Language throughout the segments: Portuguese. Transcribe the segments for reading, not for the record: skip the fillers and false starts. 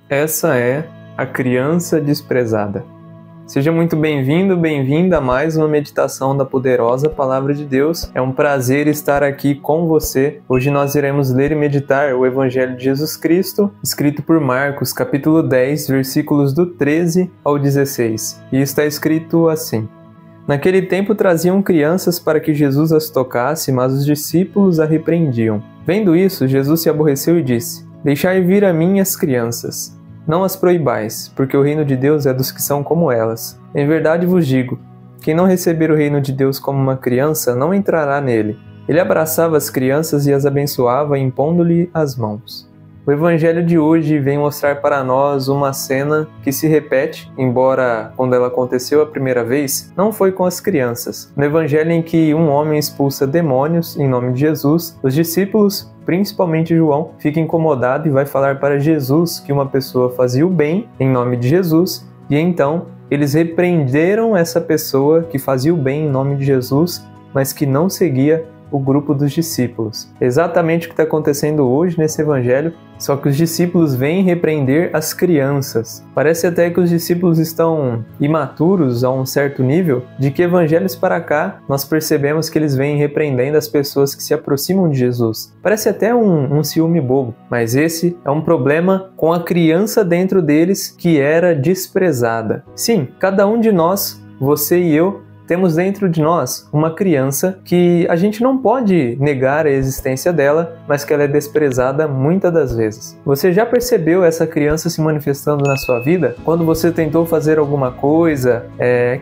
Essa é a criança desprezada. Seja muito bem-vindo, bem-vinda a mais uma meditação da poderosa Palavra de Deus. É um prazer estar aqui com você. Hoje nós iremos ler e meditar o Evangelho de Jesus Cristo, escrito por Marcos, capítulo 10, versículos do 13 ao 16. E está escrito assim: Naquele tempo traziam crianças para que Jesus as tocasse, mas os discípulos a repreendiam. Vendo isso, Jesus se aborreceu e disse: Deixai vir a mim as crianças. Não as proibais, porque o reino de Deus é dos que são como elas. Em verdade vos digo, quem não receber o reino de Deus como uma criança, não entrará nele. Ele abraçava as crianças e as abençoava, impondo-lhe as mãos. O Evangelho de hoje vem mostrar para nós uma cena que se repete, embora quando ela aconteceu a primeira vez, não foi com as crianças. No Evangelho em que um homem expulsa demônios em nome de Jesus, os discípulos, principalmente João, fica incomodado e vai falar para Jesus que uma pessoa fazia o bem em nome de Jesus, e então eles repreenderam essa pessoa que fazia o bem em nome de Jesus, mas que não seguia o grupo dos discípulos. Exatamente o que está acontecendo hoje nesse evangelho, só que os discípulos vêm repreender as crianças. Parece até que os discípulos estão imaturos a um certo nível, de que evangelhos para cá nós percebemos que eles vêm repreendendo as pessoas que se aproximam de Jesus. Parece até um ciúme bobo, mas esse é um problema com a criança dentro deles que era desprezada. Sim, cada um de nós, você e eu, temos dentro de nós uma criança que a gente não pode negar a existência dela, mas que ela é desprezada muitas das vezes. Você já percebeu essa criança se manifestando na sua vida? Quando você tentou fazer alguma coisa,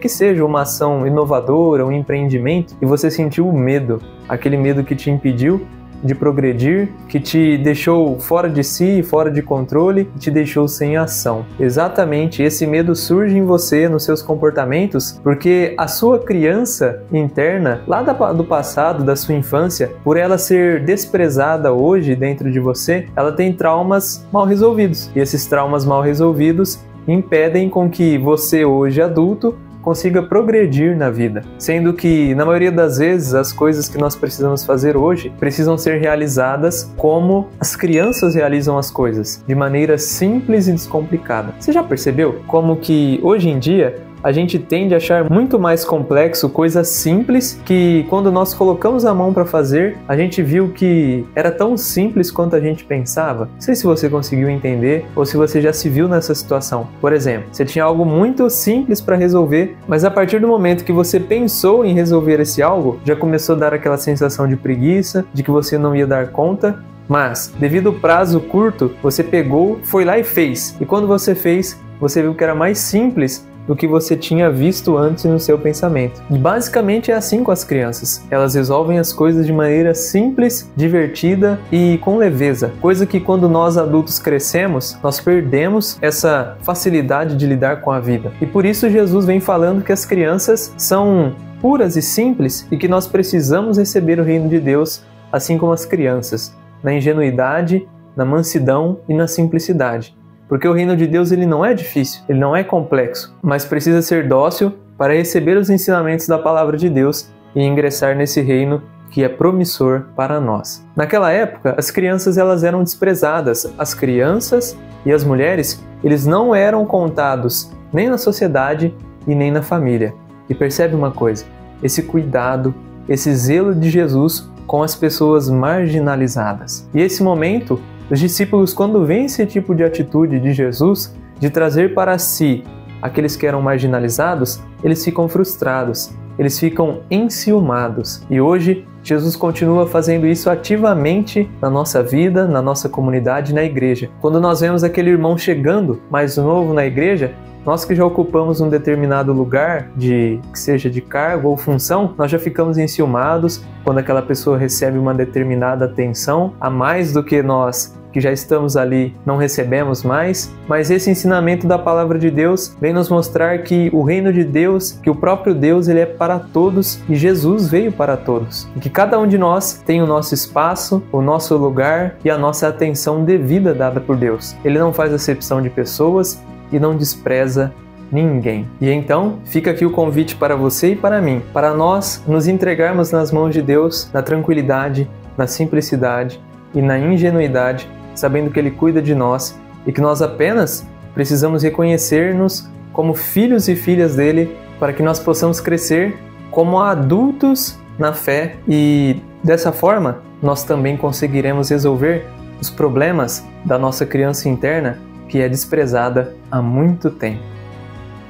que seja uma ação inovadora, um empreendimento, e você sentiu o medo, aquele medo que te impediu de progredir, que te deixou fora de si, fora de controle e te deixou sem ação. Exatamente, esse medo surge em você, nos seus comportamentos, porque a sua criança interna, lá do passado, da sua infância, por ela ser desprezada hoje dentro de você, ela tem traumas mal resolvidos. E esses traumas mal resolvidos impedem com que você, hoje adulto, consiga progredir na vida, sendo que, na maioria das vezes, as coisas que nós precisamos fazer hoje precisam ser realizadas como as crianças realizam as coisas, de maneira simples e descomplicada. Você já percebeu como que, hoje em dia, a gente tende a achar muito mais complexo coisas simples que, quando nós colocamos a mão para fazer, a gente viu que era tão simples quanto a gente pensava? Não sei se você conseguiu entender ou se você já se viu nessa situação. Por exemplo, você tinha algo muito simples para resolver, mas a partir do momento que você pensou em resolver esse algo, já começou a dar aquela sensação de preguiça, de que você não ia dar conta. Mas, devido ao prazo curto, você pegou, foi lá e fez. E quando você fez, você viu que era mais simples do que você tinha visto antes no seu pensamento. E basicamente é assim com as crianças. Elas resolvem as coisas de maneira simples, divertida e com leveza. Coisa que quando nós adultos crescemos, nós perdemos essa facilidade de lidar com a vida. E por isso Jesus vem falando que as crianças são puras e simples e que nós precisamos receber o reino de Deus assim como as crianças, na ingenuidade, na mansidão e na simplicidade. Porque o reino de Deus ele não é difícil, ele não é complexo, mas precisa ser dócil para receber os ensinamentos da palavra de Deus e ingressar nesse reino que é promissor para nós. Naquela época, as crianças elas eram desprezadas. As crianças e as mulheres, eles não eram contados nem na sociedade e nem na família. E percebe uma coisa, esse cuidado, esse zelo de Jesus com as pessoas marginalizadas. E esse momento, os discípulos, quando veem esse tipo de atitude de Jesus, de trazer para si aqueles que eram marginalizados, eles ficam frustrados, eles ficam enciumados. E hoje, Jesus continua fazendo isso ativamente na nossa vida, na nossa comunidade, na igreja. Quando nós vemos aquele irmão chegando mais novo na igreja, nós que já ocupamos um determinado lugar, que seja de cargo ou função, nós já ficamos enciumados quando aquela pessoa recebe uma determinada atenção, a mais do que nós que já estamos ali não recebemos mais. Mas esse ensinamento da palavra de Deus vem nos mostrar que o reino de Deus, que o próprio Deus, ele é para todos e Jesus veio para todos. E que cada um de nós tem o nosso espaço, o nosso lugar e a nossa atenção devida dada por Deus. Ele não faz acepção de pessoas e não despreza ninguém. E então, fica aqui o convite para você e para mim, para nós nos entregarmos nas mãos de Deus, na tranquilidade, na simplicidade e na ingenuidade, sabendo que Ele cuida de nós e que nós apenas precisamos reconhecer-nos como filhos e filhas dele para que nós possamos crescer como adultos na fé e dessa forma nós também conseguiremos resolver os problemas da nossa criança interna que é desprezada há muito tempo.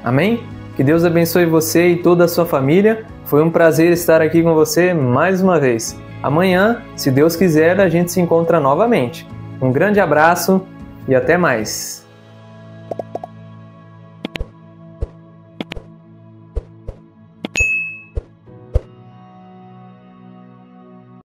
Amém? Que Deus abençoe você e toda a sua família. Foi um prazer estar aqui com você mais uma vez. Amanhã, se Deus quiser, a gente se encontra novamente. Um grande abraço e até mais!